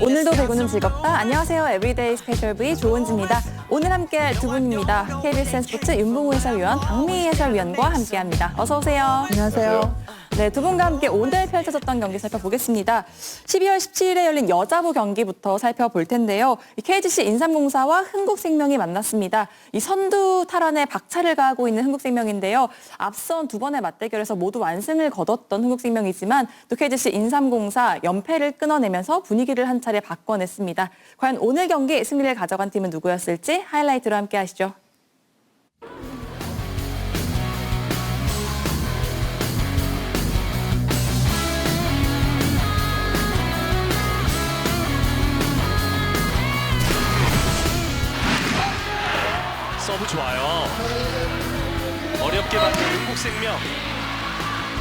오늘도 배구는 즐겁다. 안녕하세요. 에브리데이 스페셜 V 조은지입니다. 오늘 함께할 두 분입니다. KBS 스포츠 윤봉우 해설위원, 박미희 해설위원과 함께합니다. 어서 오세요. 안녕하세요. 네, 두 분과 함께 오늘 펼쳐졌던 경기 살펴보겠습니다. 12월 17일에 열린 여자부 경기부터 살펴볼 텐데요. KGC 인삼공사와 흥국생명이 만났습니다. 이 선두 탈환에 박차를 가하고 있는 흥국생명인데요. 앞선 두 번의 맞대결에서 모두 완승을 거뒀던 흥국생명이지만 또 KGC 인삼공사 연패를 끊어내면서 분위기를 한 차례 바꿔냈습니다. 과연 오늘 경기 승리를 가져간 팀은 누구였을지 하이라이트로 함께 하시죠. 서브 좋아요. 어렵게 받는 흥국생명.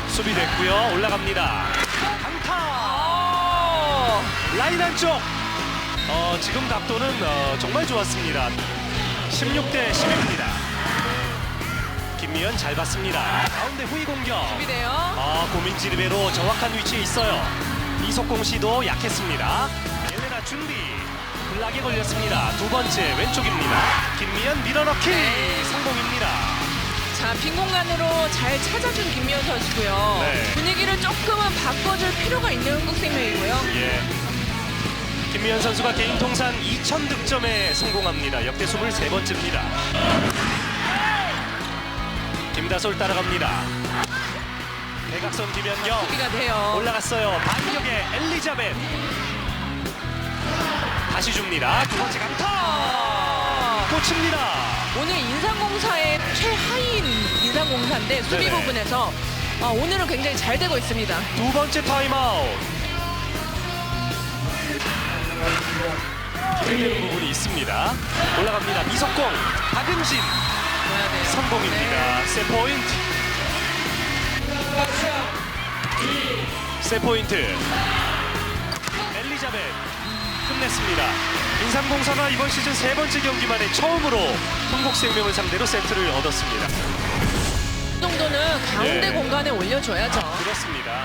수비 됐고요. 올라갑니다. 강타! 라인 안쪽. 지금 각도는 정말 좋았습니다. 16대 11입니다. 김미연 잘 봤습니다. 가운데 후위 공격. 준비돼요. 고민지 리베로 정확한 위치에 있어요. 이석공 씨도 약했습니다. 엘레나 준비. 블락에 걸렸습니다. 두 번째 왼쪽입니다. 김미연 밀어넣기 성공입니다. 자, 빈 공간으로 잘 찾아준 김미연 선수고요. 네. 분위기를 조금은 바꿔줄 필요가 있는 흥국생명이고요. 예. 김미연 선수가 개인 통산 2000득점에 성공합니다. 역대 23번째입니다. 김다솔 따라갑니다. 대각선 김연경 수비가 돼요. 올라갔어요. 반격의 엘리자벳. 다시 줍니다. 두 번째 강타. 꽂힙니다. 오늘 인삼공사의 최하위인 인삼공사인데 수비 네네. 부분에서 오늘은 굉장히 잘 되고 있습니다. 두 번째 타임아웃. 기대되는 부분이 있습니다. 올라갑니다. 이석공, 박은진 넣어야 돼요. 성공입니다. 세 포인트. 세 포인트. 엘리자벳 끝냈습니다. 인삼공사가 이번 시즌 세 번째 경기 만에 처음으로 흥국생명을 상대로 세트를 얻었습니다. 이 정도는 가운데 네. 공간에 올려줘야죠. 그렇습니다.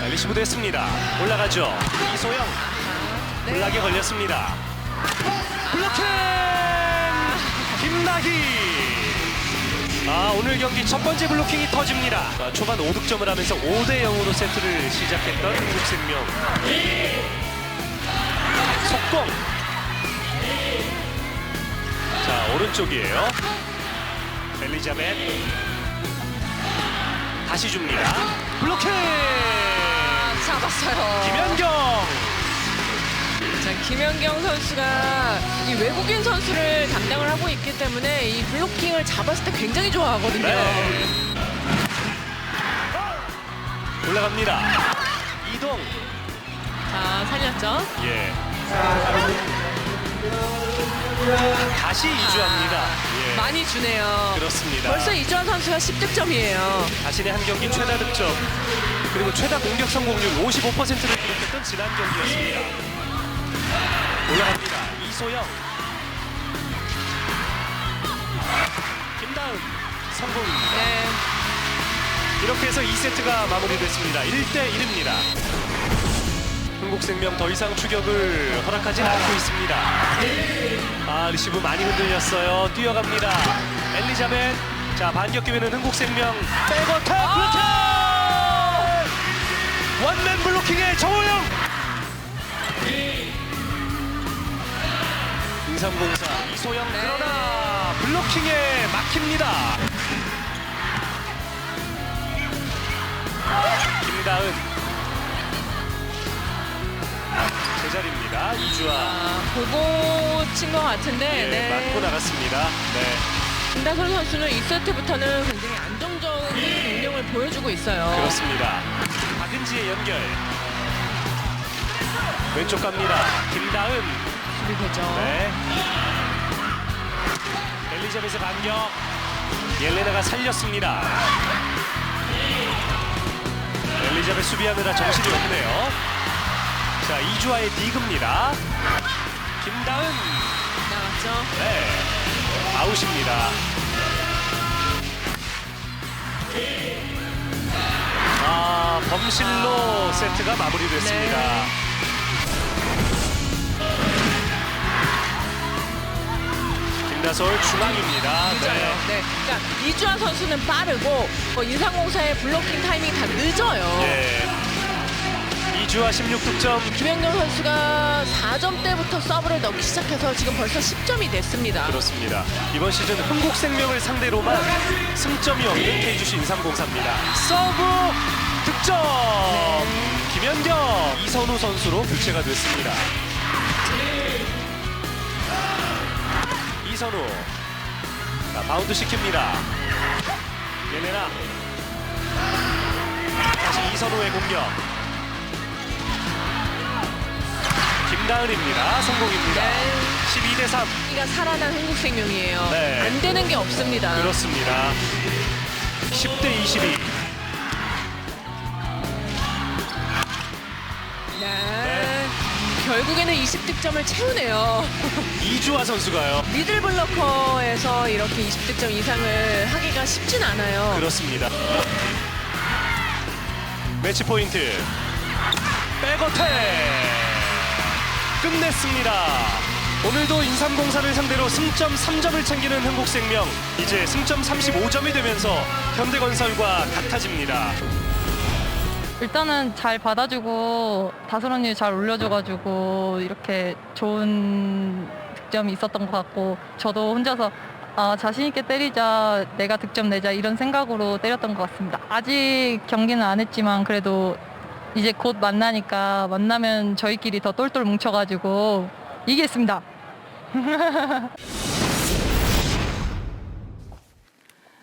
리시브 됐습니다. 올라가죠. 이소영 네. 블락에 걸렸습니다. 블로킹! 김나희! 오늘 경기 첫 번째 블로킹이 터집니다. 초반 5득점을 하면서 5대 0으로 세트를 시작했던 흥국생명. 속공! 자, 오른쪽이에요. 엘리자벳. 다시 줍니다. 블로킹! 잡았어요. 김연경! 자, 김연경 선수가 이 외국인 선수를 담당을 하고 있기 때문에 이 블로킹을 잡았을 때 굉장히 좋아하거든요. 네. 올라갑니다. 이동. 자, 살렸죠. 예. 다시 이주합니다. 예. 많이 주네요. 그렇습니다. 벌써 이주환 선수가 10득점이에요. 자신의 한 경기 최다 득점 그리고 최다 공격 성공률 55%를 기록했던 지난 경기였습니다. 올라갑니다. 이소영. 김다은 성공입니다. 네. 이렇게 해서 2세트가 마무리됐습니다. 1대 1입니다. 흥국생명 더 이상 추격을 허락하지 않고 있습니다. 리시브 많이 흔들렸어요. 뛰어갑니다. 엘리자벳. 자, 반격 기회는 흥국생명. 백어택 블로킹! 원맨 블로킹의 정호영. 인삼공사 이소영 네. 그러나 블로킹에 막힙니다. 김다은. 제자리입니다. 이주아. 보고 친 것 같은데. 예, 맞고 나갔습니다. 네. 김다솔 선수는 2세트부터는 굉장히 안정적인 운영을 보여주고 있어요. 그렇습니다. 박은지의 연결. 왼쪽 갑니다. 김다은. 수비 되죠. 네. 엘리자벳의 반격. 옐레나가 살렸습니다. 엘리자벳 수비하느라 정신이 없네요. 자, 이주아의 디그입니다. 김다은. 나갔죠. 네. 아웃입니다. 범실로 세트가 마무리됐습니다. 네. 김다솔 중앙입니다. 늦어요. 네. 그러니까 이주아 선수는 빠르고 인삼공사의 블로킹 타이밍이 다 늦어요. 예. 이주아 16득점. 김연경 선수가 4점 때부터 서브를 넣기 시작해서 지금 벌써 10점이 됐습니다. 그렇습니다. 이번 시즌 흥국생명을 상대로만 승점이 없는 KGC 인삼공사입니다. 서브 득점. 김연경, 이선우 선수로 교체가 됐습니다. 이선우, 자, 바운드 시킵니다. 예레나, 다시 이선우의 공격. 김다은입니다. 성공입니다. 12대3. 이가 살아난 흥국생명이에요. 네. 안 되는 게 없습니다. 그렇습니다. 10대22. 네. 결국에는 20득점을 채우네요. 이주아 선수가요. 미들 블러커에서 이렇게 20득점 이상을 하기가 쉽진 않아요. 그렇습니다. 매치 포인트. 백어택. 끝냈습니다. 오늘도 인삼공사를 상대로 승점 3점을 챙기는 흥국생명. 이제 승점 35점이 되면서 현대건설과 같아집니다. 일단은 잘 받아주고 다솔 언니 잘 올려줘가지고 이렇게 좋은 득점이 있었던 것 같고 저도 혼자서 자신 있게 때리자, 내가 득점 내자 이런 생각으로 때렸던 것 같습니다. 아직 경기는 안 했지만 그래도 이제 곧 만나니까 만나면 저희끼리 더 똘똘 뭉쳐가지고 이기겠습니다.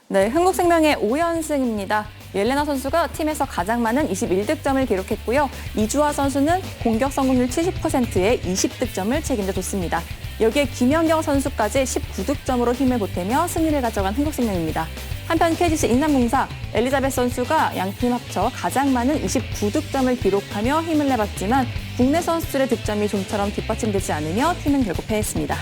네, 흥국생명의 5연승입니다. 옐레나 선수가 팀에서 가장 많은 21득점을 기록했고요. 이주아 선수는 공격 성공률 70%의 20득점을 책임져줬습니다. 여기에 김연경 선수까지 19득점으로 힘을 보태며 승리를 가져간 흥국생명입니다. 한편 KGC 인삼공사 엘리자베스 선수가 양팀 합쳐 가장 많은 29득점을 기록하며 힘을 내봤지만 국내 선수들의 득점이 좀처럼 뒷받침되지 않으며 팀은 결국 패했습니다.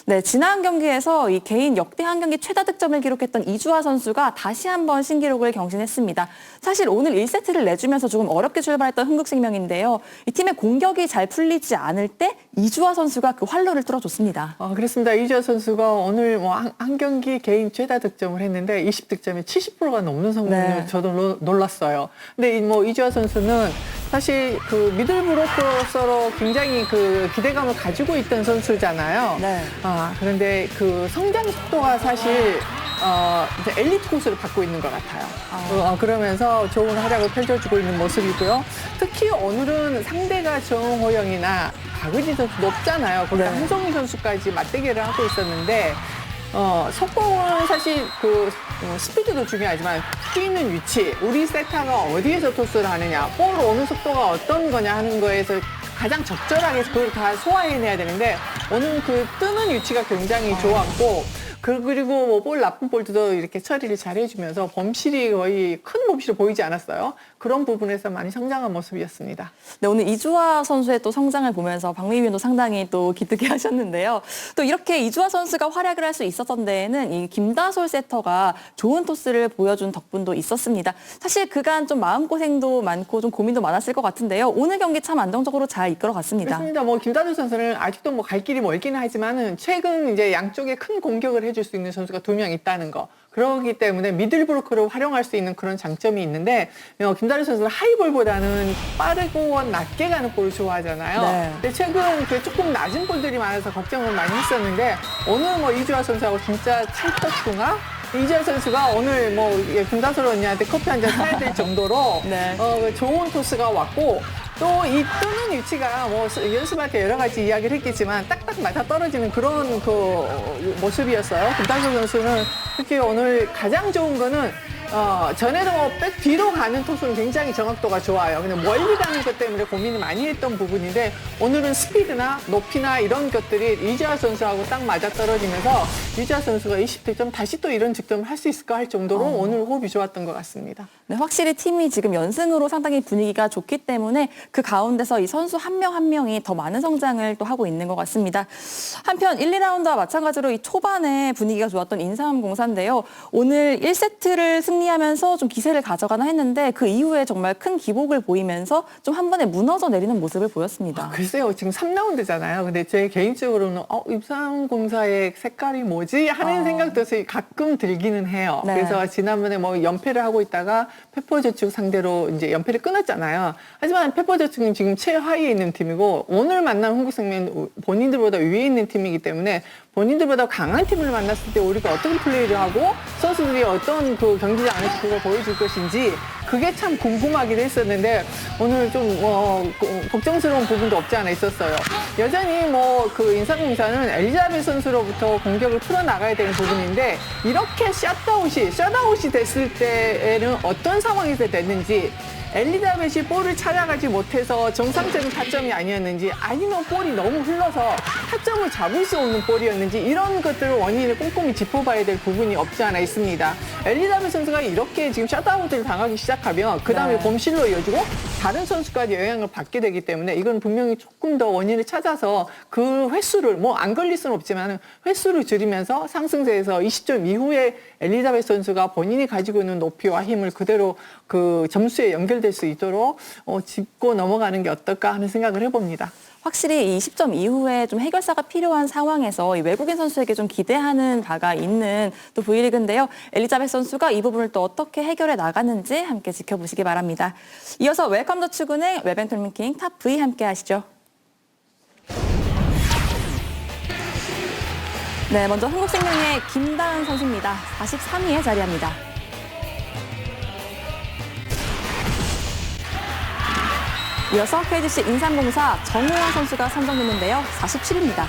네, 지난 경기에서 이 개인 역대 한 경기 최다 득점을 기록했던 이주아 선수가 다시 한번 신기록을 경신했습니다. 사실 오늘 1세트를 내주면서 조금 어렵게 출발했던 흥국생명인데요. 이 팀의 공격이 잘 풀리지 않을 때 이주아 선수가 그 활로를 뚫어줬습니다. 그렇습니다. 이주아 선수가 오늘 한 경기 개인 최다 득점을 했는데 20득점에 70%가 넘는 성공률 네. 저도 놀랐어요. 근데 이주아 선수는 사실 그 미들 브로커로서 굉장히 그 기대감을 가지고 있던 선수잖아요. 네. 그런데 그 성장 속도가 사실 이제 엘리트 코스를 받고 있는 것 같아요. 그러면서 좋은 활약을 펼쳐주고 있는 모습이고요. 특히 오늘은 상대가 정호영이나 박의진 선수 높잖아요. 거기다 네. 한성희 선수까지 맞대결을 하고 있었는데 속공은 사실 그 스피드도 중요하지만 뛰는 위치, 우리 세타가 어디에서 토스를 하느냐, 볼 오는 속도가 어떤 거냐 하는 거에서 가장 적절하게 그걸 다 소화해내야 되는데 오늘 그 뜨는 위치가 굉장히 좋았고 그리고 뭐 볼 나쁜 볼도 이렇게 처리를 잘 해주면서 범실이 거의 큰 범실이 보이지 않았어요. 그런 부분에서 많이 성장한 모습이었습니다. 네, 오늘 이주아 선수의 또 성장을 보면서 박미 위원도 상당히 또 기특해 하셨는데요. 또 이렇게 이주아 선수가 활약을 할 수 있었던 데에는 이 김다솔 세터가 좋은 토스를 보여준 덕분도 있었습니다. 사실 그간 좀 마음고생도 많고 좀 고민도 많았을 것 같은데요. 오늘 경기 참 안정적으로 잘 이끌어갔습니다. 그렇습니다. 김다솔 선수는 아직도 갈 길이 멀기는 하지만은 최근 이제 양쪽에 큰 공격을 해줄 수 있는 선수가 2명 있다는 거. 그렇기 때문에 미들 브로커를 활용할 수 있는 그런 장점이 있는데 김다솔 선수는 하이볼보다는 빠르고 낮게 가는 볼을 좋아하잖아요. 네. 근데 최근 그 조금 낮은 볼들이 많아서 걱정을 많이 했었는데 오늘 이주아 선수하고 진짜 찰떡궁합? 이주아 선수가 오늘 김다솔 언니한테 커피 한 잔 사야 될 정도로 네. 좋은 토스가 왔고 또 이 뜨는 위치가 연습할 때 여러 가지 이야기를 했겠지만 딱딱 맞아 떨어지는 그런 그 모습이었어요. 김다솔 선수는 특히 오늘 가장 좋은 거는 전에도 백 뒤로 가는 토스는 굉장히 정확도가 좋아요. 근데 멀리 가는 것 때문에 고민을 많이 했던 부분인데 오늘은 스피드나 높이나 이런 것들이 이주아 선수하고 딱 맞아 떨어지면서 이주아 선수가 20득점 다시 또 이런 득점을 할 수 있을까 할 정도로 오늘 호흡이 좋았던 것 같습니다. 네, 확실히 팀이 지금 연승으로 상당히 분위기가 좋기 때문에 그 가운데서 이 선수 한 명 한 명이 더 많은 성장을 또 하고 있는 것 같습니다. 한편 1, 2라운드와 마찬가지로 이 초반에 분위기가 좋았던 인삼공사인데요. 오늘 1세트를 승리 승리하면서 좀 기세를 가져가나 했는데 그 이후에 정말 큰 기복을 보이면서 좀 한 번에 무너져 내리는 모습을 보였습니다. 글쎄요, 지금 3라운드잖아요. 근데 제 개인적으로는 인삼공사의 색깔이 뭐지? 하는 생각도 가끔 들기는 해요. 네. 그래서 지난번에 뭐 연패를 하고 있다가 페퍼저축 상대로 이제 연패를 끊었잖아요. 하지만 페퍼저축은 지금 최하위에 있는 팀이고 오늘 만난 흥국생명은 본인들보다 위에 있는 팀이기 때문에 본인들보다 강한 팀을 만났을 때 우리가 어떤 플레이를 하고 선수들이 어떤 그 경기장 안에서 그걸 보여줄 것인지 그게 참 궁금하기도 했었는데 오늘 좀 걱정스러운 부분도 없지 않아 있었어요. 여전히 뭐 그 인삼공사는 엘리자베스 선수로부터 공격을 풀어나가야 되는 부분인데 이렇게 셧아웃이 됐을 때에는 어떤 상황에서 됐는지 엘리자벳이 볼을 찾아가지 못해서 정상적인 타점이 아니었는지 아니면 볼이 너무 흘러서 타점을 잡을 수 없는 볼이었는지 이런 것들을 원인을 꼼꼼히 짚어봐야 될 부분이 없지 않아 있습니다. 엘리자벳 선수가 이렇게 지금 셧아웃을 당하기 시작하면 그다음에 네. 범실로 이어지고 다른 선수까지 영향을 받게 되기 때문에 이건 분명히 조금 더 원인을 찾아서 그 횟수를 뭐 안 걸릴 수는 없지만 횟수를 줄이면서 상승세에서 20점 이후에 엘리자벳 선수가 본인이 가지고 있는 높이와 힘을 그대로 그 점수에 연결될 수 있도록 짚고 넘어가는 게 어떨까 하는 생각을 해봅니다. 확실히 이 10점 이후에 좀 해결사가 필요한 상황에서 이 외국인 선수에게 좀 기대하는 바가 있는 또 V리그인데요. 엘리자베스 선수가 이 부분을 또 어떻게 해결해 나가는지 함께 지켜보시기 바랍니다. 이어서 웰컴더축은행 웹앤톨밍킹 탑 V 함께 하시죠. 네, 먼저 한국생명의 김다은 선수입니다. 43위에 자리합니다. 이어서 KGC 인삼공사 정우영 선수가 선정됐는데요. 47위입니다.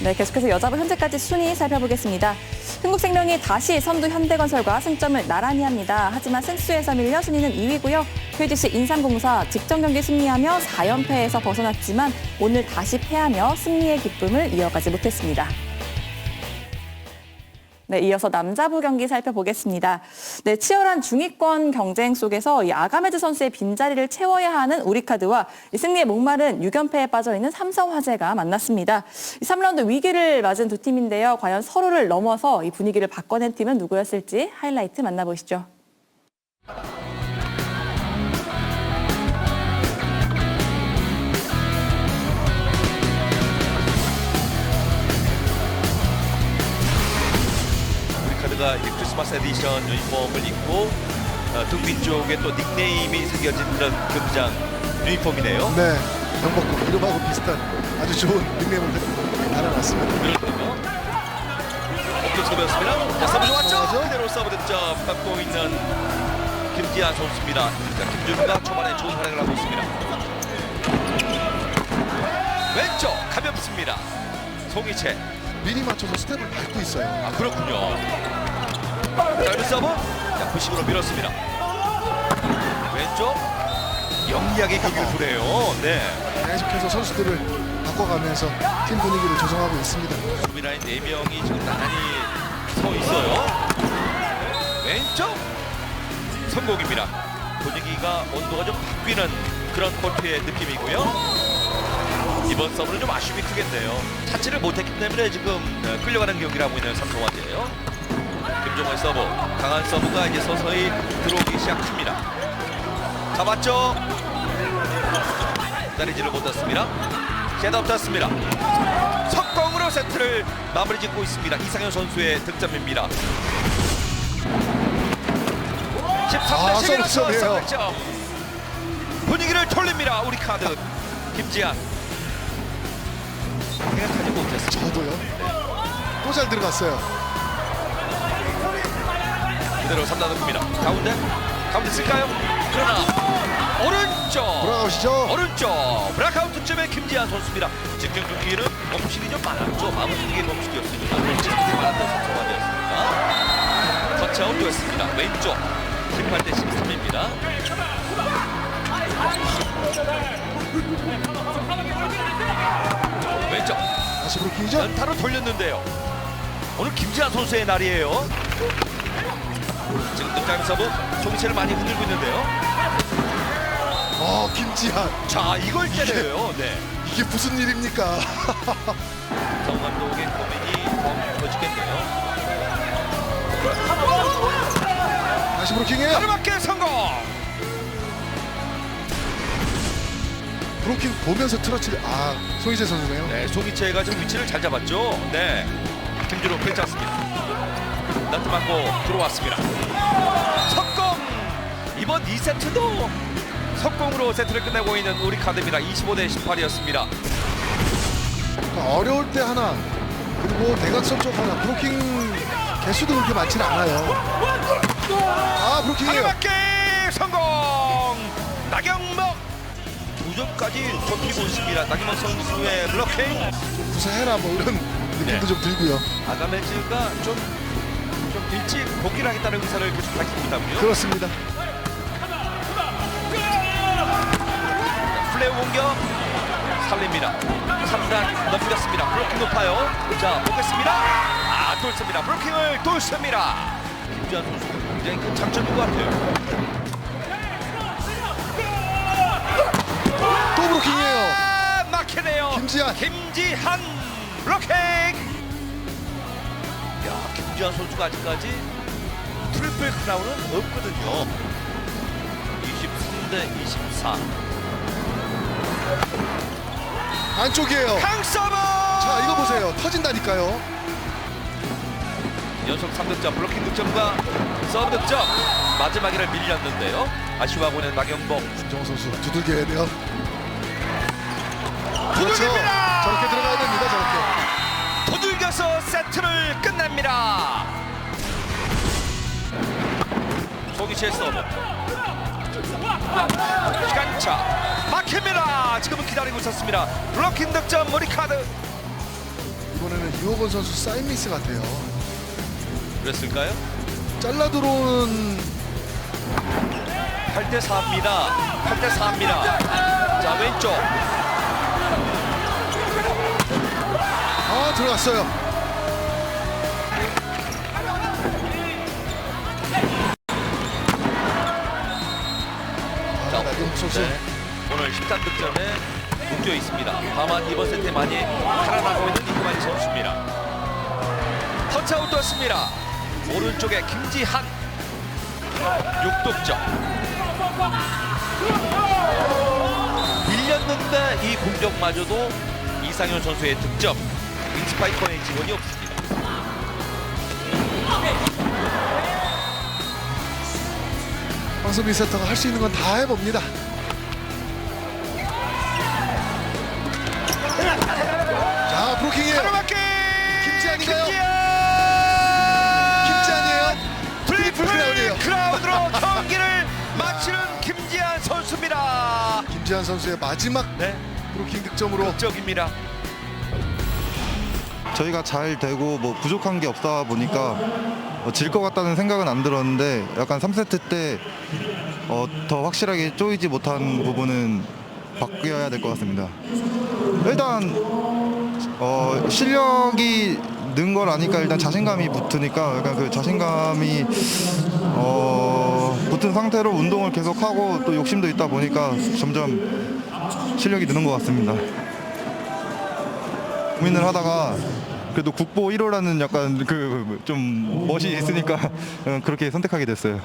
네, 계속해서 여자부 현재까지 순위 살펴보겠습니다. 흥국생명이 다시 선두 현대건설과 승점을 나란히 합니다. 하지만 승수에서 밀려 순위는 2위고요. KGC 인삼공사 직전 경기 승리하며 4연패에서 벗어났지만 오늘 다시 패하며 승리의 기쁨을 이어가지 못했습니다. 네, 이어서 남자부 경기 살펴보겠습니다. 네, 치열한 중위권 경쟁 속에서 이 아가메드 선수의 빈자리를 채워야 하는 우리카드와 이 승리에 목마른 6연패에 빠져있는 삼성화재가 만났습니다. 이 3라운드 위기를 맞은 두 팀인데요. 과연 서로를 넘어서 이 분위기를 바꿔낸 팀은 누구였을지 하이라이트 만나보시죠. 카드가 이제 크리스마스 에디션 유니폼을 입고 등 뒤쪽에 또 닉네임이 새겨진 그런 경기장 유니폼이네요. 네, 경복궁 이름하고 비슷한 아주 좋은 닉네임을 달아놨습니다. 그렇군요. 공격 서브였습니다. 자, 서브 좋았죠? 그대로 서브 득점 갖고 있는 김지한 선수입니다. 자, 김준우가 초반에 좋은 활약을 하고 있습니다. 왼쪽 가볍습니다. 송이채. 미리 맞춰서 스텝을 밟고 있어요. 아, 그렇군요. 짧은 서브. 자, 부식으로 밀었습니다. 왼쪽 영리하게 경기를 부려요. 네. 계속해서 선수들을 바꿔가면서 팀 분위기를 조성하고 있습니다. 수비라인 4명이 지금 나란히 서 있어요. 왼쪽 성공입니다. 분위기가 온도가 좀 바뀌는 그런 코트의 느낌이고요. 이번 서브는 좀 아쉬움이 크겠네요. 차치를 못했기 때문에 지금 끌려가는 경기를 하고 있는 삼성화재예요. 김종호의 서브, 강한 서브가 이제 서서히 들어오기 시작합니다. 잡았죠? 기다리지를 못했습니다. 셋업 tas습니다. 석공으로 세트를 마무리 짓고 있습니다. 이상현 선수의 득점입니다. 13대 11로 득점. 분위기를 돌립니다. 우리 카드 김지한. 생각하지 못했어요. 저도요. 또 잘 들어갔어요. 그대로 3라운드입니다. 가운데 쓸까요? 그러나 오른쪽 돌아가시죠. 브라카운트 득점의 김지한 선수입니다. 직전 경기는 범실이 좀 많았죠. 마무리의 범실이었습니다. 범실이 많았던 선수화였습니다. 터치아웃 되었습니다. 왼쪽 18대 13입니다. 왼쪽 다시 브루킹이죠. 연타로 돌렸는데요. 오늘 김지한 선수의 날이에요. 지금 등장 서브 송이채를 많이 흔들고 있는데요. 김지한. 자, 이걸 때려요. 네. 이게 무슨 일입니까? 정 감독의 고민이 더 깊어지겠네요. 다시 브로킹이에요. 가로막기 성공. 브로킹 보면서 틀어치를 송희재 선수네요. 네, 송이채가 좀 위치를 잘 잡았죠. 네, 김준호 괜찮습니다. 나트 맞고 들어왔습니다. 석공. 이번 2세트도 석공으로 세트를 끝내고 있는 우리 카드입니다. 25대 18이었습니다. 그러니까 어려울 때 하나, 그리고 대각선 쪽 하나. 브로킹 개수도 그렇게 많지는 않아요. 브로킹이에요. 가로막기 성공. 나경목 2점까지 좁히고 있습니다. 나경목 선수의 블로킹. 구사해라 뭐 이런 느낌도 좀 들고요. 아가메즈가 좀 일찍 복귀를 하겠다는 의사를 계속 밝힙니다고요. 그렇습니다. 플레이 공격 살립니다. 3단 넘겼습니다. 블로킹 높아요. 자, 보겠습니다. 뚫습니다. 블로킹을 뚫습니다. 김지한 선수가 굉장히 큰 장점인 것 같아요. 또 브로킹이에요. 막히네요. 김지한 블로킹. 야, 김지한 선수가 아직까지 트리플 크라운은 없거든요. 23대 24. 안쪽이에요. 강서버. 자, 이거 보세요. 터진다니까요. 연속 3득점, 블로킹 득점과 서브 득점. 마지막에를 밀렸는데요. 아쉬워하고 있는 나경복. 김정호 선수 두들겨야 돼요. 그렇죠. 두들깁니다. 저렇게 들어가야 됩니다. 저렇게. 두들겨서 세트를 끝냅니다. 송이치의 서브. 시간차 막힙니다. 지금은 기다리고 있었습니다. 블로킹 득점 우리카드. 이번에는 유호건 선수 사인 미스 같아요. 그랬을까요? 잘라 들어오는 8대 4입니다. 8대 4입니다. 자, 왼쪽. 들어갔어요. 나경복 선수. 네, 오늘 13득점에 묶여 있습니다. 다만 이번 세트에 많이 살아나고 있는 이구만이 선수입니다. 터치아웃 떴습니다. 오른쪽에 김지한 6득점. 밀렸는데 이 공격마저도 이상현 선수의 득점. 윙스파이커의 지원이 없습니다. 황선민 세터가 할 수 있는 건 다 해봅니다. 자, 브로킹이에요. 가로막기 김지한인가요? 김지한. 김지한이에요. 트리플 크라운이에요. 크라운으로 경기를 마치는 김지한 선수입니다. 김지한 선수의 마지막 네, 브로킹 득점으로 극적입니다. 저희가 잘 되고 뭐 부족한 게 없다 보니까 질 것 같다는 생각은 안 들었는데 약간 3세트 때 더 확실하게 쪼이지 못한 부분은 바뀌어야 될 것 같습니다. 일단 실력이 는 걸 아니까 일단 자신감이 붙으니까 약간 그 자신감이 붙은 상태로 운동을 계속하고 또 욕심도 있다 보니까 점점 실력이 느는 것 같습니다. 고민을 하다가 그래도 국보 1호라는 약간 그 좀 멋이 있으니까 그렇게 선택하게 됐어요.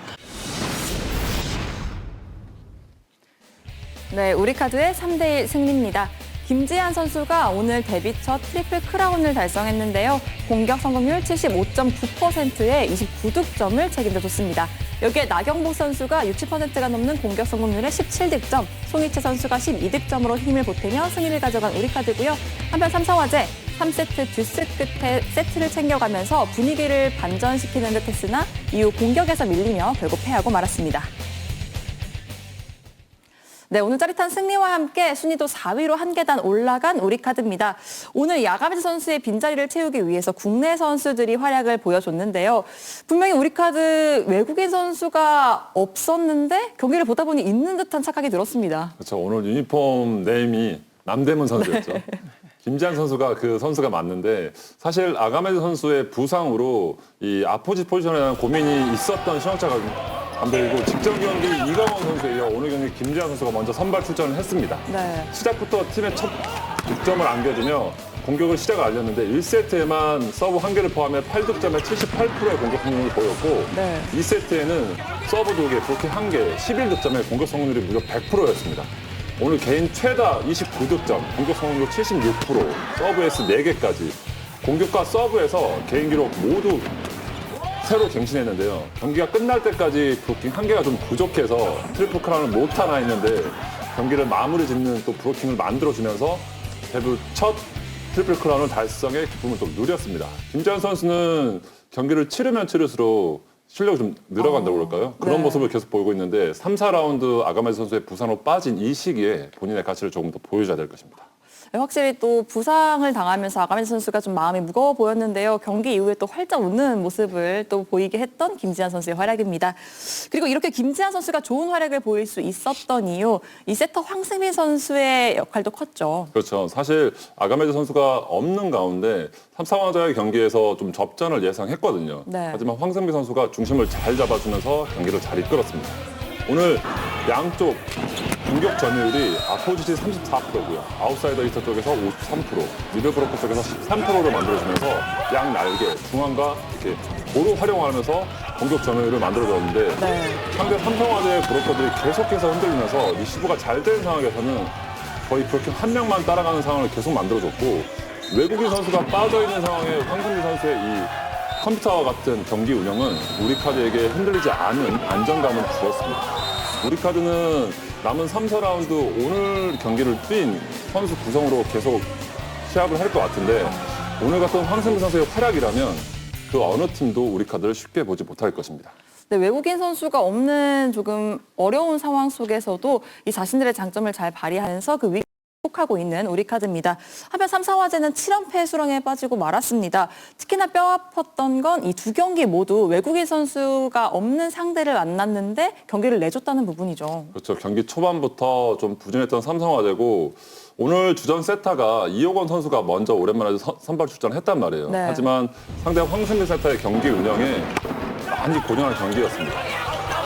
네, 우리카드의 3대1 승리입니다. 김지한 선수가 오늘 데뷔 첫 트리플 크라운을 달성했는데요. 공격 성공률 75.9%에 29득점을 책임져줬습니다. 여기에 나경복 선수가 60%가 넘는 공격 성공률에 17득점, 송이채 선수가 12득점으로 힘을 보태며 승리를 가져간 우리카드고요. 한편 삼성화재 3세트 듀스 끝에 세트를 챙겨가면서 분위기를 반전시키는 듯 했으나 이후 공격에서 밀리며 결국 패하고 말았습니다. 네, 오늘 짜릿한 승리와 함께 순위도 4위로 한 계단 올라간 우리카드입니다. 오늘 야가베즈 선수의 빈자리를 채우기 위해서 국내 선수들이 활약을 보여줬는데요. 분명히 우리카드 외국인 선수가 없었는데 경기를 보다 보니 있는 듯한 착각이 들었습니다. 그렇죠. 오늘 유니폼 네임이 남대문 선수였죠. 김지한 선수가 그 선수가 맞는데 사실 아가메즈 선수의 부상으로 이 아포지 포지션에 대한 고민이 있었던 신영차 감독이고 직전 경기 이강원 선수에 이어 오늘 경기 김지한 선수가 먼저 선발 출전을 했습니다. 네. 시작부터 팀의 첫 득점을 안겨주며 공격을 시작을 알렸는데 1세트에만 서브 1개를 포함해 8득점에 78%의 공격 성공률을 보였고 네. 2세트에는 서브 2개, 브로킹 1개, 11득점의 공격 성공률이 무려 100%였습니다. 오늘 개인 최다 29득점, 공격 성공률 76%, 서브 에이스 4개까지 공격과 서브에서 개인 기록 모두 새로 갱신했는데요. 경기가 끝날 때까지 브로킹 1개가 좀 부족해서 트리플 크라운을 못하나 했는데 경기를 마무리 짓는 또 브로킹을 만들어주면서 데뷔 첫 트리플 크라운을 달성의 기쁨을 좀 누렸습니다. 김지한 선수는 경기를 치르면 치를수록 실력이 좀 늘어간다고 그럴까요? 그런 네. 모습을 계속 보이고 있는데 3, 4라운드 아가메즈 선수의 부상으로 빠진 이 시기에 본인의 가치를 조금 더 보여줘야 될 것입니다. 확실히 또 부상을 당하면서 아가메즈 선수가 좀 마음이 무거워 보였는데요. 경기 이후에 또 활짝 웃는 모습을 또 보이게 했던 김지한 선수의 활약입니다. 그리고 이렇게 김지한 선수가 좋은 활약을 보일 수 있었던 이유, 이 세터 황승민 선수의 역할도 컸죠. 그렇죠. 사실 아가메즈 선수가 없는 가운데 3, 4강자의 경기에서 좀 접전을 예상했거든요. 네. 하지만 황승민 선수가 중심을 잘 잡아주면서 경기를 잘 이끌었습니다. 오늘 양쪽 공격 점유율이 아포지트 34%고요. 아웃사이더 히터 쪽에서 53%, 미들 브로커 쪽에서 13%를 만들어주면서 양 날개, 중앙과 이렇게 고루 활용하면서 공격 점유율을 만들어줬는데 네. 상대 삼성화재의 브로커들이 계속해서 흔들리면서 리시브가 잘 된 상황에서는 거의 브로킹 한 명만 따라가는 상황을 계속 만들어줬고 외국인 선수가 빠져있는 상황에 황승민 선수의 이 컴퓨터와 같은 경기 운영은 우리카드에게 흔들리지 않은 안정감을 주었습니다. 우리카드는 남은 3, 4라운드 오늘 경기를 뛴 선수 구성으로 계속 시합을 할 것 같은데 오늘 같은 황승민 선수의 활약이라면 그 어느 팀도 우리카드를 쉽게 보지 못할 것입니다. 네, 외국인 선수가 없는 조금 어려운 상황 속에서도 이 자신들의 장점을 잘 발휘하면서 그 위기를 극복하고 있는 우리카드입니다. 한편 3, 4화제는 7연패 수렁에 빠지고 말았습니다. 특히나 뼈아팠던 건 이 두 경기 모두 외국인 선수가 없는 상대를 만났는데 경기를 내줬다는 부분이죠. 그렇죠. 경기 초반부터 좀 부진했던 삼성화재고 오늘 주전 세타가 이호건 선수가 먼저 오랜만에 선발 출전했단 말이에요. 네. 하지만 상대 황승민 세타의 경기 운영에 많이 고전한 경기였습니다.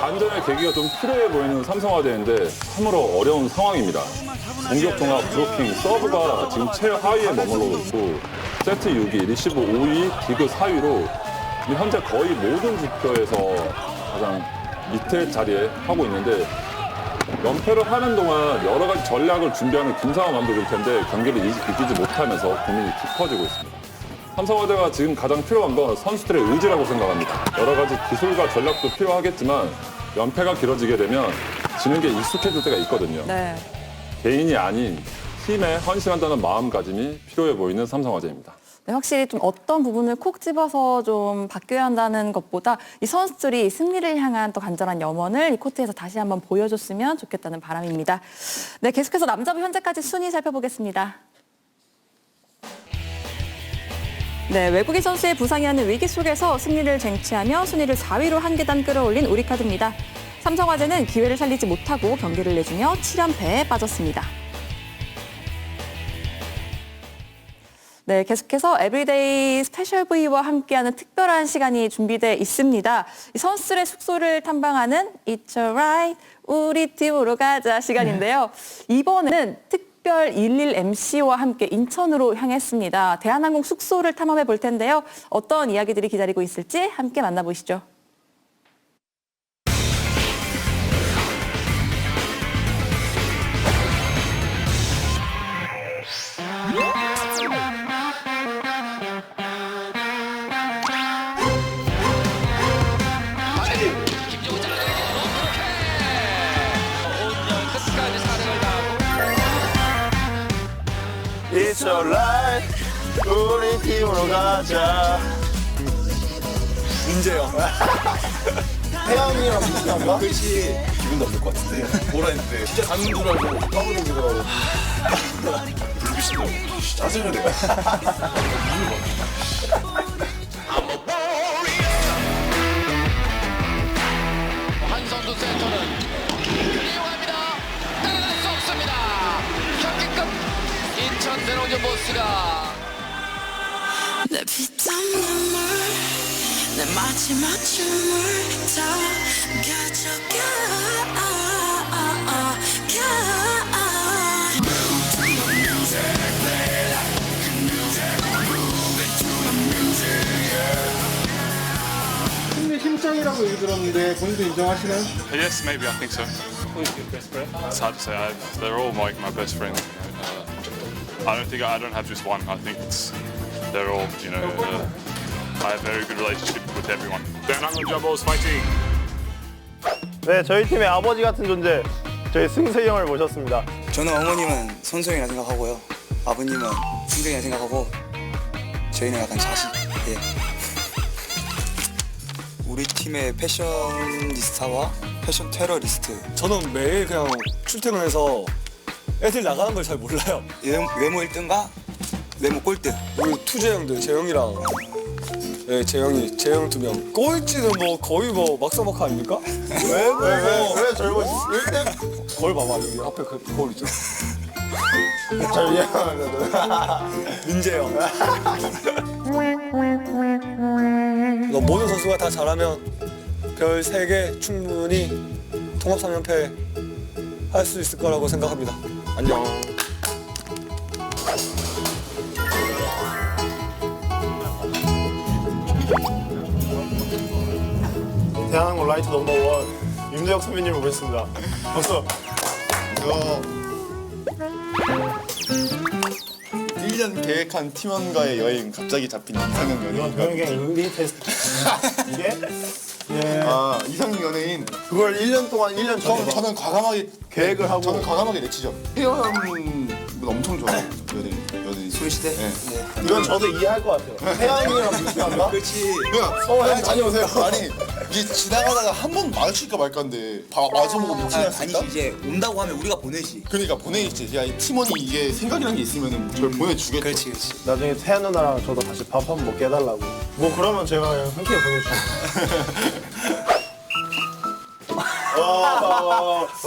반전의 계기가 좀 필요해 보이는 삼성화재인데 참으로 어려운 상황입니다. 공격 종합, 브로킹, 서브가 지금 최하위에 머물러 있고 세트 6위, 리시브 5위, 디그 4위로 현재 거의 모든 지표에서 가장 밑에 자리에 하고 있는데 연패를 하는 동안 여러 가지 전략을 준비하는 김상환 감독일 텐데 경기를 이기지 못하면서 고민이 깊어지고 있습니다. 삼성화재가 지금 가장 필요한 건 선수들의 의지라고 생각합니다. 여러 가지 기술과 전략도 필요하겠지만 연패가 길어지게 되면 지는 게 익숙해질 때가 있거든요. 네. 개인이 아닌 팀에 헌신한다는 마음가짐이 필요해 보이는 삼성화재입니다. 네, 확실히 좀 어떤 부분을 콕 집어서 좀 바뀌어야 한다는 것보다 이 선수들이 승리를 향한 또 간절한 염원을 이 코트에서 다시 한번 보여줬으면 좋겠다는 바람입니다. 네, 계속해서 남자부 현재까지 순위 살펴보겠습니다. 네, 외국인 선수의 부상이 하는 위기 속에서 승리를 쟁취하며 순위를 4위로 한 계단 끌어올린 우리카드입니다. 삼성화재는 기회를 살리지 못하고 경기를 내주며 7연패에 빠졌습니다. 네, 계속해서 에브리데이 스페셜 V와 함께하는 특별한 시간이 준비되어 있습니다. 이 선수들의 숙소를 탐방하는 It's alright, 우리 팀으로 가자 시간인데요. 이번에는 특별 11 MC와 함께 인천으로 향했습니다. 대한항공 숙소를 탐험해 볼 텐데요. 어떤 이야기들이 기다리고 있을지 함께 만나보시죠. It's alright 우리 팀으로 가자 문제요 태양이랑 비슷한가? 글씨 기분 나쁠 것 같은데 뭐라 했는데 진짜 가는 줄 알고 까부는 줄 알고 불빛이도 짜증을 내가 한선두 센터는 이용합니다. 따라갈 수 없습니다. 경기 끝. 인천 대롱전 보스가 내 피땀 눈물 내 마지막 춤을 다 가져가 팬형이라고 얘기 들었는데 본인도 인정하시나요? Yes, maybe I think so. Who's your best friend? It's hard to say. They're all like my best friends. I don't have just one. I think they're all I have a very good relationship with everyone. 대한항공 Jumbos fighting. 네, 저희 팀의 아버지 같은 존재, 저희 승석이 형을 모셨습니다. 저는 어머님은 선수형이라 생각하고요. 아버님은 승석이라 생각하고 저희는 약간 자식. 예. 우리 팀의 패셔니스타와 패션 테러리스트. 저는 매일 그냥 출퇴근해서 애들 나가는 걸 잘 몰라요. 외모 1등과 외모 꼴등. 우리 투재 형들 재영이랑 네, 재영 2명. 꼴찌는 뭐 거의 뭐 막상막하 아닙니까? 왜 저희가 1등 거울 봐봐 여기 앞에 그 거울 있잖아. 잘 이해하거든. 민재 형. 모든 선수가 다 잘하면 별 3개 충분히 통합 3연패 할 수 있을 거라고 생각합니다. 안녕. 대한항공 라이트 넘버원 윤대혁 선배님을 모셨습니다. 박수. 1년 계획한 팀원과의 여행 갑자기 잡힌 이상형 연예인. 그냥 인디 테스트. 이게 이상형 연예인. 그걸 1년 동안 1년 전에 저는 과감하게 계획을 하고. 저는 과감하게 내치죠. 태연은 엄청 좋아해요. 연예인. 소리시대? 네. 이건 저도 이해할 것 같아요. 태양이랑 비슷한가? 그렇지. 아니 다녀오세요. 아니 이게 지나가다가 한 번 마주칠까 말까인데 마주보고 미치냐 아니지 이제 온다고 하면 우리가 보내지. 그러니까 보내겠지. 야, 이 팀원이 이게 생각이란 게 있으면 저를 보내주겠죠. 그렇지. 나중에 태연 누나랑 저도 같이 밥 한 번 먹게 해달라고. 뭐 그러면 제가 그냥 함께 보내주죠.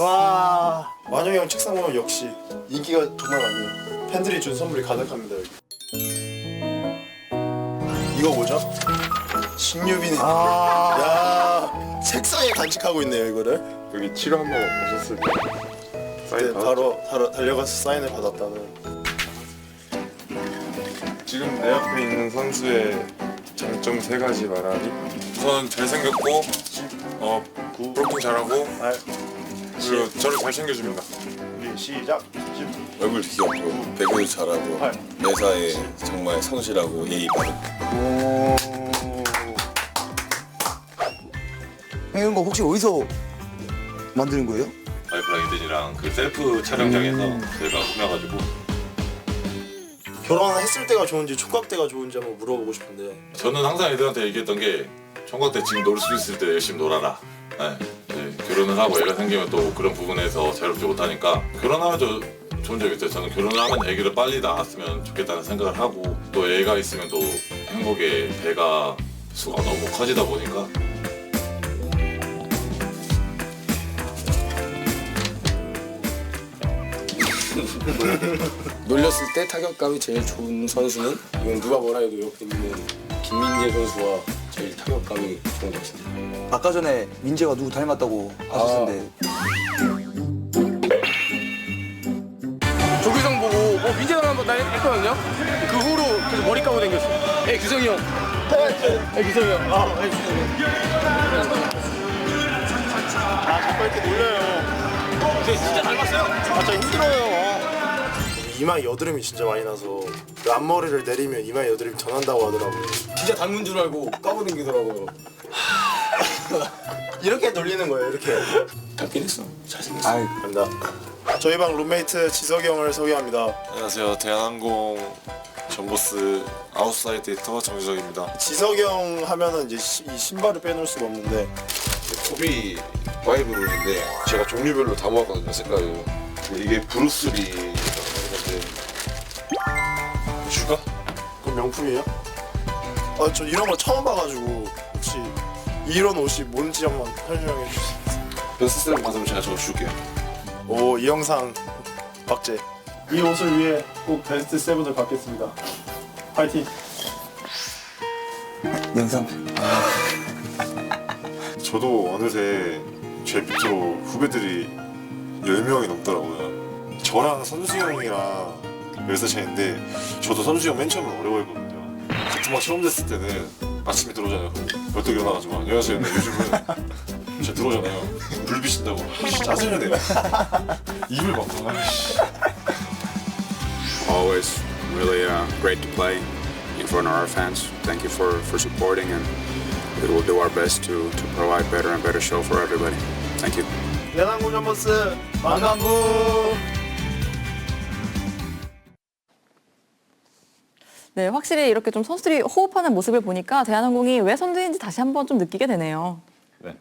와. 만영이 형 책상 보면 역시 인기가 정말 많네요. 팬들이 준 선물이 가득합니다 여기. 이거 뭐죠? 신유빈이. 야, 책상에 간직하고 있네요 이거를. 여기 치료 한번 오셨을 때 그때 바로 달려가서 사인을 받았다는. 지금 내 옆에 있는 선수의 장점 3가지 말하니 우선 잘생겼고 브로킹 잘하고 그리고 저를 잘 챙겨줍니다. 우리 시작. 얼굴 귀엽고 배구도 잘하고 매사에 정말 성실하고 예의 바르고. 이런 거 혹시 어디서 만드는 거예요? 와이프랑 이든이랑 그 셀프 촬영장에서 저희가 꾸며가지고. 결혼했을 때가 좋은지 총각 때가 좋은지 한번 물어보고 싶은데. 저는 항상 애들한테 얘기했던 게 총각 때 지금 놀 수 있을 때 열심히 놀아라. 네. 결혼을 하고 애가 생기면 또 그런 부분에서 자유롭지 못하니까 결혼하면 좋은 점이 있어요. 저는 결혼을 하면 애기를 빨리 낳았으면 좋겠다는 생각을 하고 또 애가 있으면 또 행복의 배가 수가 너무 커지다 보니까 놀렸을 때 타격감이 제일 좋은 선수는 이건 누가 뭐라 해도 옆에 있는 김민재 선수와 제일 타격감이 좋은 것 같습니다. 아까 전에 민재가 누구 닮았다고 하셨는데. 조규성 보고 민재 닮았다 했거든요. 그 후로 계속 머리 감고 다녔어요. 규성이 형. 규성이 형. 자꾸 이렇게 놀려요. 진짜 닮았어요. 저 힘들어요. 이마에 여드름이 진짜 많이 나서 그 앞머리를 내리면 이마에 여드름이 더 난다고 하더라고요. 진짜 닮은 줄 알고 까부댕기더라고요. 이렇게 놀리는 거예요, 이렇게. 닮긴 했어. 잘생겼어. 감사합니다. 저희 방 룸메이트 지석이 형을 소개합니다. 안녕하세요. 대한항공 전보스 아웃사이드 에디터 정주석입니다. 지석이 형 하면은 이제 이 신발을 빼놓을 수가 없는데 코비 5룸인데 제가 종류별로 다 모았거든요, 색깔을. 이게 브루스리 슈가? 그건 명품이에요? 저 이런 거 처음 봐가지고 혹시 이런 옷이 뭔지 한번 설명해 주세요. 베스트셀러 받으면 제가 저거 줄게요. 오, 이 영상 박제. 이 옷을 위해 꼭 베스트 7을 받겠습니다. 파이팅. 영상. 저도 어느새 제 밑으로 후배들이 10명이 넘더라고요. 저랑 선수 형이랑 10살 차이인데 저도 선수 형 맨 처음에 어려워했거든요. 같은 방 처음 됐을 때는 아침에 들어오잖아요. 벌떡 일어나가지고 안녕하세요. 요즘은 진짜 들어오잖아요. 불 비신다고 짜증을 내요. 입을 막 Always really great to play in front of our fans. Thank you for supporting, and we will do our best to provide better and better show for everybody. Thank you. 대한항공 점버스 만감부. 네, 확실히 이렇게 좀 선수들이 호흡하는 모습을 보니까 대한항공이 왜 선두인지 다시 한번 좀 느끼게 되네요. 네.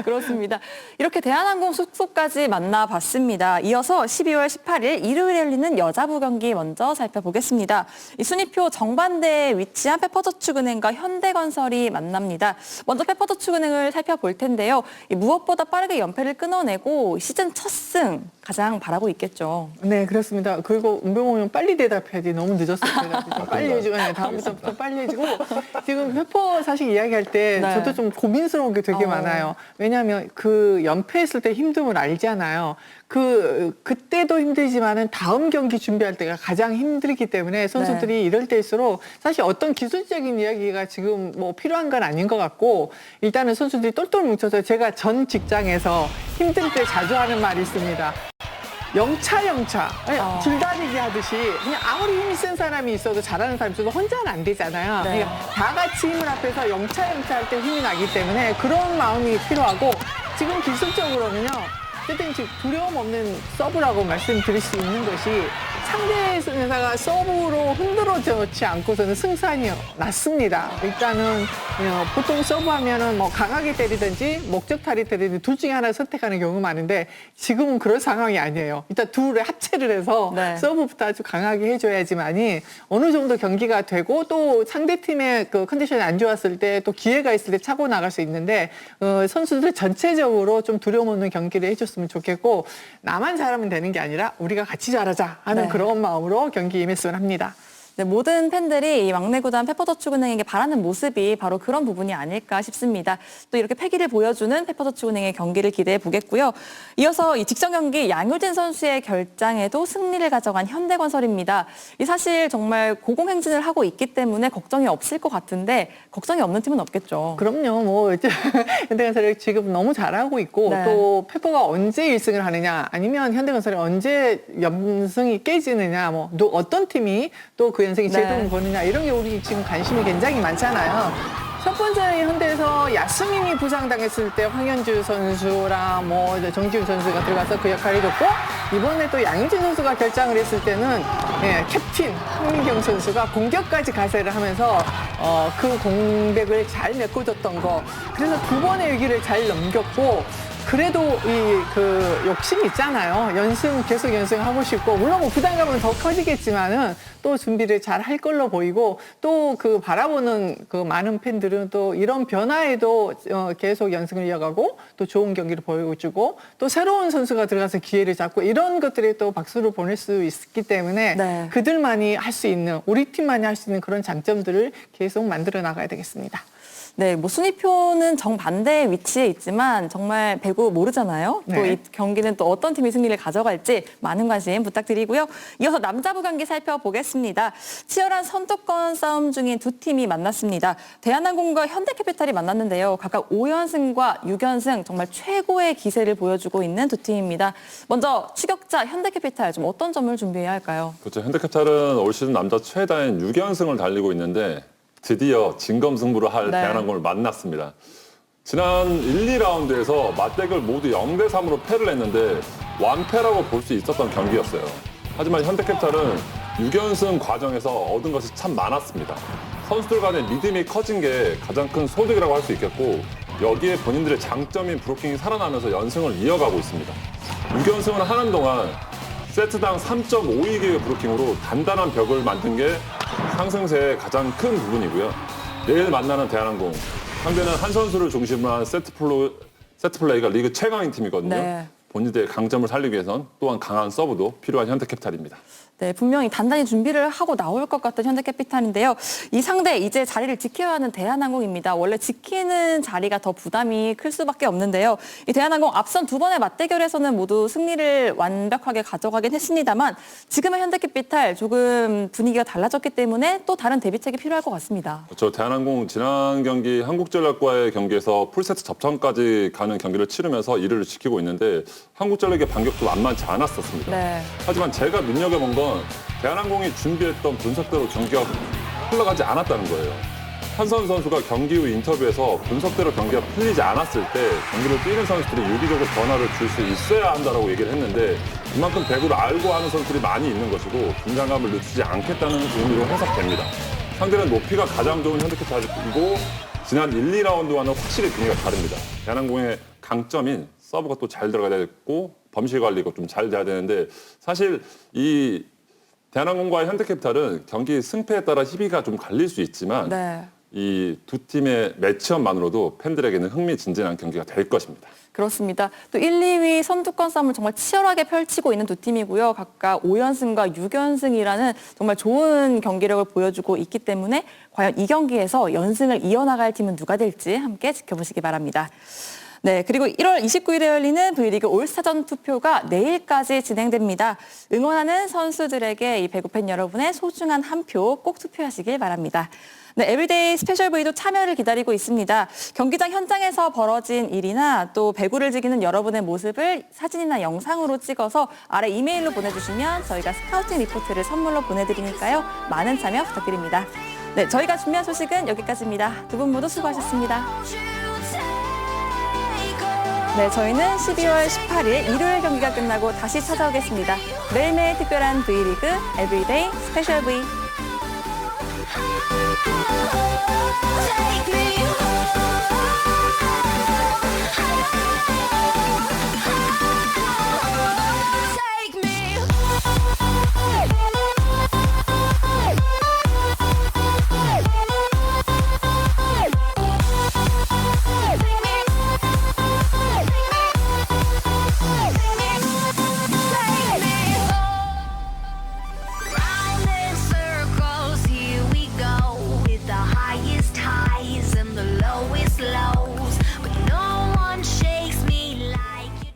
그렇습니다. 이렇게 대한항공 숙소까지 만나봤습니다. 이어서 12월 18일 일요일에 열리는 여자부 경기 먼저 살펴보겠습니다. 이 순위표 정반대에 위치한 페퍼저축은행과 현대건설이 만납니다. 먼저 페퍼저축은행을 살펴볼 텐데요. 무엇보다 빠르게 연패를 끊어내고 시즌 첫 승 가장 바라고 있겠죠. 네, 그렇습니다. 그리고 은병호 형 빨리 대답해야지. 너무 늦었어요. 빨리 해주고, 네, 다음부터 빨리 해주고. 지금 페퍼 사실 이야기할 때 네. 저도 좀 고민스러운 게 되게 많아요. 왜냐하면 그 연패했을 때 힘듦을 알잖아요. 그때도 힘들지만은 다음 경기 준비할 때가 가장 힘들기 때문에 선수들이 이럴 때일수록 사실 어떤 기술적인 이야기가 지금 뭐 필요한 건 아닌 것 같고 일단은 선수들이 똘똘 뭉쳐서 제가 전 직장에서 힘들 때 자주 하는 말이 있습니다. 영차. 줄다리기 하듯이 그냥 아무리 힘이 센 사람이 있어도 잘하는 사람이 있어도 혼자는 안 되잖아요. 네. 그러니까 다 같이 힘을 합해서 영차 할 때 힘이 나기 때문에 그런 마음이 필요하고 지금 기술적으로는요. 어쨌든 지금 두려움 없는 서브라고 말씀드릴 수 있는 것이 상대 선수가 서브로 흔들어지지 않고서는 승산이 났습니다. 일단은 보통 서브하면은 뭐 강하게 때리든지 목적타리 때리든지 둘 중에 하나 선택하는 경우가 많은데 지금은 그럴 상황이 아니에요. 일단 둘을 합체를 해서 서브부터 아주 강하게 해줘야지만이 어느 정도 경기가 되고 또 상대팀의 그 컨디션이 안 좋았을 때 또 기회가 있을 때 차고 나갈 수 있는데 선수들 전체적으로 좀 두려움 없는 경기를 해줬으면 좋겠고 나만 잘하면 되는 게 아니라 우리가 같이 잘하자 하는 그런 마음으로 경기 임했으면 합니다. 네, 모든 팬들이 이 막내 구단 페퍼저축은행에게 바라는 모습이 바로 그런 부분이 아닐까 싶습니다. 또 이렇게 패기를 보여주는 페퍼저축은행의 경기를 기대해 보겠고요. 이어서 이 직전 경기 양효진 선수의 결장에도 승리를 가져간 현대건설입니다. 이 사실 정말 고공행진을 하고 있기 때문에 걱정이 없을 것 같은데 걱정이 없는 팀은 없겠죠. 그럼요. 뭐 현대건설이 지금 너무 잘하고 있고 또 페퍼가 언제 1승을 하느냐 아니면 현대건설이 언제 연승이 깨지느냐 뭐 어떤 팀이 또 그 연승이 제동을 보느냐 이런 게 우리 지금 관심이 굉장히 많잖아요. 첫 번째 현대에서 야스민이 부상당했을 때 황현주 선수랑 뭐 정지훈 선수가 들어가서 그 역할을 해줬고 이번에 또 양효진 선수가 결장을 했을 때는 캡틴 황민경 선수가 공격까지 가세를 하면서 그 공백을 잘 메꿔줬던 거 그래서 두 번의 위기를 잘 넘겼고 그래도 그 욕심이 있잖아요. 계속 연승하고 싶고 물론 뭐 부담감은 더 커지겠지만은 또 준비를 잘 할 걸로 보이고 또 그 바라보는 그 많은 팬들은 또 이런 변화에도 계속 연승을 이어가고 또 좋은 경기를 보여주고 또 새로운 선수가 들어가서 기회를 잡고 이런 것들에 또 박수를 보낼 수 있기 때문에 그들만이 할 수 있는 우리 팀만이 할 수 있는 그런 장점들을 계속 만들어 나가야 되겠습니다. 네, 뭐 순위표는 정반대의 위치에 있지만 정말 배구 모르잖아요. 또 이 경기는 또 어떤 팀이 승리를 가져갈지 많은 관심 부탁드리고요. 이어서 남자부 경기 살펴보겠습니다. 치열한 선두권 싸움 중인 두 팀이 만났습니다. 대한항공과 현대캐피탈이 만났는데요. 각각 5연승과 6연승 정말 최고의 기세를 보여주고 있는 두 팀입니다. 먼저 추격자 현대캐피탈 좀 어떤 점을 준비해야 할까요? 그렇죠. 현대캐피탈은 올 시즌 남자 최다인 6연승을 달리고 있는데 드디어 진검승부를 할 대한항공을 만났습니다. 지난 1, 2라운드에서 맞대결 모두 0대3으로 패를 했는데 완패라고 볼 수 있었던 경기였어요. 하지만 현대캐피탈은 6연승 과정에서 얻은 것이 참 많았습니다. 선수들 간의 믿음이 커진 게 가장 큰 소득이라고 할 수 있겠고 여기에 본인들의 장점인 브로킹이 살아나면서 연승을 이어가고 있습니다. 6연승을 하는 동안 세트당 3.52개의 브로킹으로 단단한 벽을 만든 게 상승세의 가장 큰 부분이고요. 내일 만나는 대한항공 상대는 한 선수를 중심으로 한 세트 플레이가 리그 최강인 팀이거든요. 본인들의 강점을 살리기 위해선 또한 강한 서브도 필요한 현대캐피탈입니다. 네, 분명히 단단히 준비를 하고 나올 것 같은 현대캐피탈인데요. 이 상대 이제 자리를 지켜야 하는 대한항공입니다. 원래 지키는 자리가 더 부담이 클 수밖에 없는데요. 이 대한항공 앞선 두 번의 맞대결에서는 모두 승리를 완벽하게 가져가긴 했습니다만 지금의 현대캐피탈 조금 분위기가 달라졌기 때문에 또 다른 대비책이 필요할 것 같습니다. 그렇죠. 대한항공 지난 경기 한국전력과의 경기에서 풀세트 접전까지 가는 경기를 치르면서 1위를 지키고 있는데 한국전력의 반격도 만만치 않았었습니다. 네. 하지만 제가 눈여겨본 건 대한항공이 준비했던 분석대로 경기가 흘러가지 않았다는 거예요. 한선 선수가 경기 후 인터뷰에서 분석대로 경기가 풀리지 않았을 때 경기를 뛰는 선수들이 유기적으로 변화를 줄 수 있어야 한다라고 얘기를 했는데 그만큼 배구를 알고 하는 선수들이 많이 있는 것이고 긴장감을 늦추지 않겠다는 의미로 해석됩니다. 상대는 높이가 가장 좋은 현대캐피탈이고 지난 1, 2라운드와는 확실히 분위기가 다릅니다. 대한항공의 강점인 서브가 또 잘 들어가야 되고 범실 관리가 좀 잘 돼야 되는데 사실 이 대한항공과 현대캐피탈은 경기 승패에 따라 희비가 좀 갈릴 수 있지만 네. 이 두 팀의 매치업만으로도 팬들에게는 흥미진진한 경기가 될 것입니다. 그렇습니다. 또 1, 2위 선두권 싸움을 정말 치열하게 펼치고 있는 두 팀이고요. 각각 5연승과 6연승이라는 정말 좋은 경기력을 보여주고 있기 때문에 과연 이 경기에서 연승을 이어나갈 팀은 누가 될지 함께 지켜보시기 바랍니다. 네, 그리고 1월 29일에 열리는 V리그 올스타전 투표가 내일까지 진행됩니다. 응원하는 선수들에게 이 배구팬 여러분의 소중한 한 표 꼭 투표하시길 바랍니다. 네, 에브리데이 스페셜 V도 참여를 기다리고 있습니다. 경기장 현장에서 벌어진 일이나 또 배구를 즐기는 여러분의 모습을 사진이나 영상으로 찍어서 아래 이메일로 보내주시면 저희가 스카우팅 리포트를 선물로 보내드리니까요. 많은 참여 부탁드립니다. 네, 저희가 준비한 소식은 여기까지입니다. 두 분 모두 수고하셨습니다. 네, 저희는 12월 18일 일요일 경기가 끝나고 다시 찾아오겠습니다. 매일매일 특별한 V리그 에브리데이 스페셜 V. Take me home.